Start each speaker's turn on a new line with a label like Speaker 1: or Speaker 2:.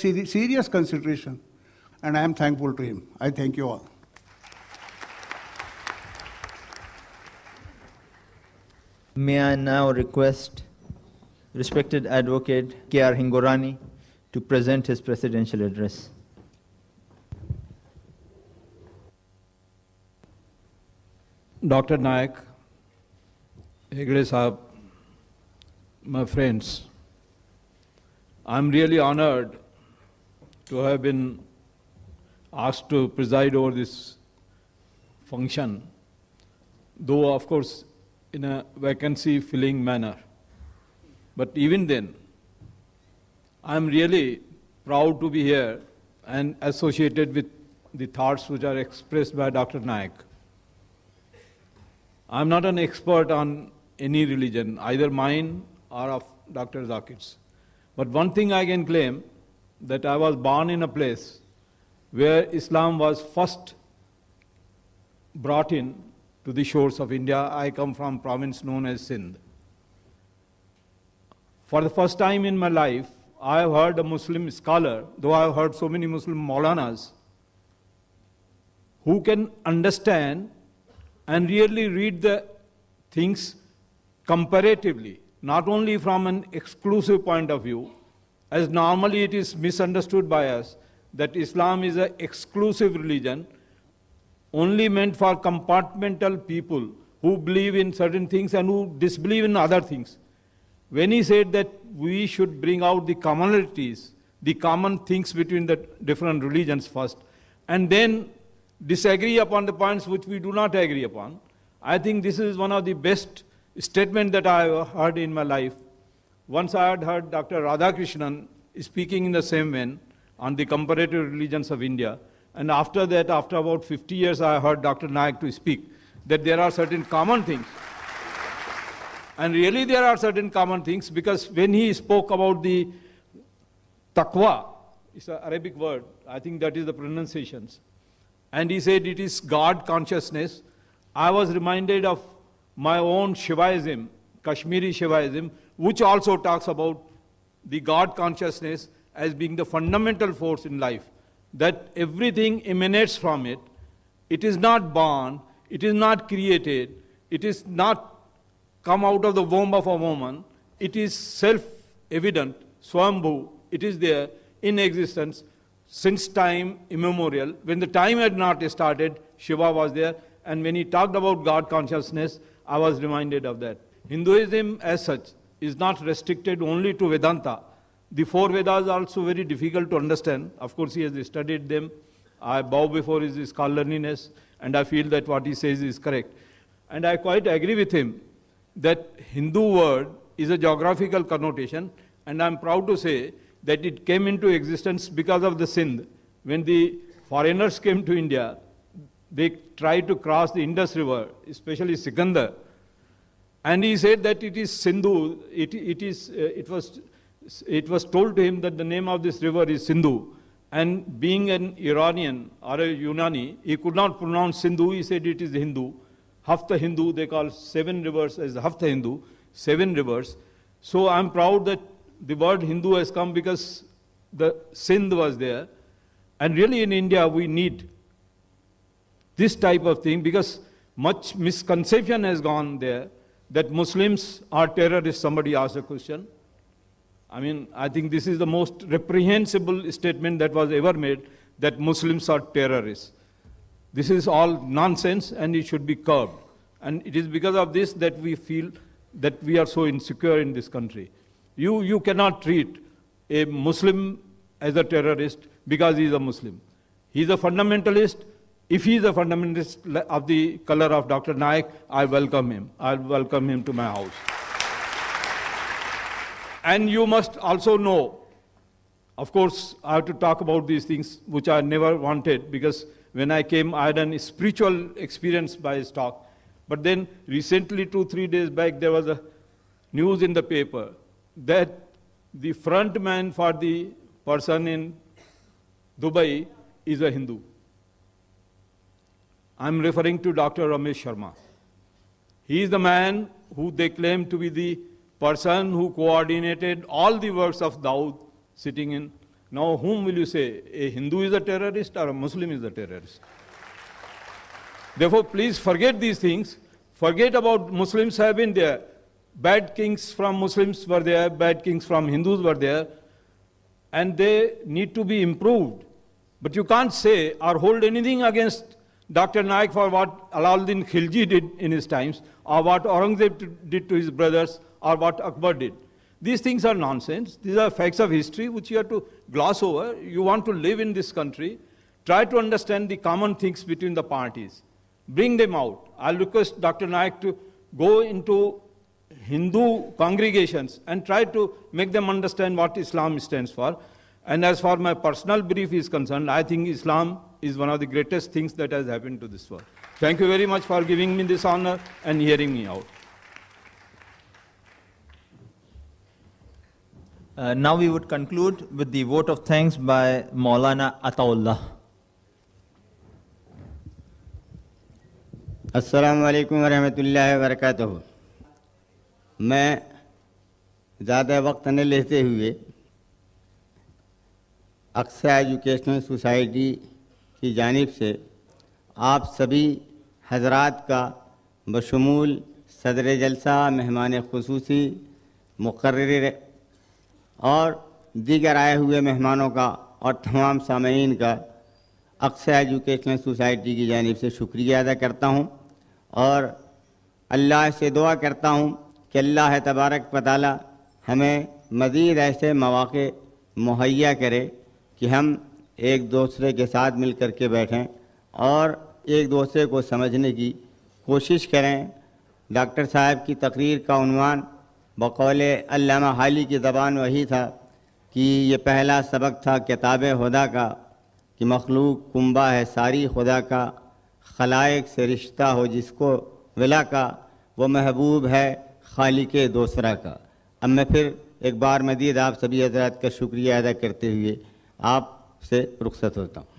Speaker 1: serious consideration, and I am thankful to him. I thank you all.
Speaker 2: May I now request respected Advocate K.R. Hingorani to present his presidential address.
Speaker 3: Dr. Naik, Hegde Sahab, my friends, I'm really honored to have been asked to preside over this function, though of course in a vacancy-filling manner. But even then, I'm really proud to be here and associated with the thoughts which are expressed by Dr. Naik. I'm not an expert on any religion, either mine or of Dr. Zakir's. But one thing I can claim, that I was born in a place where Islam was first brought in to the shores of India. I come from a province known as Sindh. For the first time in my life, I have heard a Muslim scholar, though I have heard so many Muslim Maulanas, who can understand and really read the things comparatively, not only from an exclusive point of view, as normally it is misunderstood by us, that Islam is an exclusive religion, only meant for compartmental people who believe in certain things and who disbelieve in other things. When he said that we should bring out the commonalities, the common things between the different religions first, and then disagree upon the points which we do not agree upon, I think this is one of the best statements that I have heard in my life. Once I had heard Dr. Radhakrishnan speaking in the same vein on the comparative religions of India, and after that, after about 50 years, I heard Dr. Naik to speak, that there are certain common things. And really there are certain common things, because when he spoke about the taqwa, it's an Arabic word, I think that is the pronunciations, and he said it is God consciousness, I was reminded of my own Shivaism, Kashmiri Shivaism, which also talks about the God consciousness as being the fundamental force in life, that everything emanates from it. It is not born, it is not created, it is not come out of the womb of a woman, it is self-evident, Swambhu, it is there in existence since time immemorial. When the time had not started, Shiva was there, and when he talked about God consciousness, I was reminded of that. Hinduism as such is not restricted only to Vedanta. The four Vedas are also very difficult to understand. Of course, he has studied them. I bow before his scholarliness, and I feel that what he says is correct. And I quite agree with him that Hindu word is a geographical connotation, and I'm proud to say that it came into existence because of the Sindh. When the foreigners came to India, they tried to cross the Indus River, especially Sikandar. And he said that it is Sindhu, it was told to him that the name of this river is Sindhu. And being an Iranian or a Unani, he could not pronounce Sindhu, he said it is Hindu. Hafta Hindu, they call 7 rivers as Hafta Hindu, 7 rivers. So I'm proud that the word Hindu has come because the Sindh was there. And really in India we need this type of thing, because much misconception has gone there that Muslims are terrorists. Somebody asked a question. I mean, I think this is the most reprehensible statement that was ever made, that Muslims are terrorists. This is all nonsense and it should be curbed. And it is because of this that we feel that we are so insecure in this country. You cannot treat a Muslim as a terrorist because he is a Muslim. He is a fundamentalist. If he is a fundamentalist of the color of Dr. Naik, I welcome him. I'll welcome him to my house. And you must also know, of course, I have to talk about these things which I never wanted, because when I came, I had a spiritual experience by his talk. But then recently, 2-3 days back, there was a news in the paper that the front man for the person in Dubai is a Hindu. I'm referring to Dr. Ramesh Sharma. He is the man who they claim to be the person who coordinated all the works of Dawood sitting in Now whom will you say? A Hindu is a terrorist or a Muslim is a terrorist? Therefore, please forget these things. Forget about Muslims have been there. Bad kings from Muslims were there, bad kings from Hindus were there, and they need to be improved. But you can't say or hold anything against Dr. Naik for what Alauddin Khilji did in his times, or what Aurangzeb did to his brothers, or what Akbar did. These things are nonsense. These are facts of history which you have to gloss over. You want to live in this country. Try to understand the common things between the parties. Bring them out. I'll request Dr. Naik to go into Hindu congregations and try to make them understand what Islam stands for. And as far as my personal belief is concerned, I think Islam is one of the greatest things that has happened to this world. Thank you very much for giving me this honor and hearing me out.
Speaker 2: Now we would conclude with the vote of thanks by Maulana Ataullah.
Speaker 4: السلام علیکم ورحمۃ اللہ وبرکاتہ. میں زیادہ وقت نہ لیتے ہوئے اقصیٰ ایجوکیشنل سوسائٹی کی جانب سے آپ سبھی حضرات کا بشمول صدر جلسہ، مہمان خصوصی، مقرر اور دیگر آئے ہوئے مہمانوں کا اور تمام سامعین کا اقصیٰ ایجوکیشنل سوسائٹی کی جانب سے شکریہ ادا کرتا ہوں، اور اللہ سے دعا کرتا ہوں کہ اللہ تبارک و تعالی ہمیں مزید ایسے مواقع مہیا کرے کہ ہم ایک دوسرے کے ساتھ مل کر کے بیٹھیں اور ایک دوسرے کو سمجھنے کی کوشش کریں. ڈاکٹر صاحب کی تقریر کا عنوان بقول علامہ حالی کی زبان وہی تھا کہ یہ پہلا سبق تھا کتاب خدا کا کہ مخلوق کنبہ ہے ساری خدا کا، خلائق سے رشتہ ہو جس کو ولا کا، وہ محبوب ہے خالق دوسرا کا. اب میں پھر ایک بار مزید آپ سبھی حضرات کا شکریہ ادا کرتے ہوئے آپ سے رخصت ہوتا ہوں.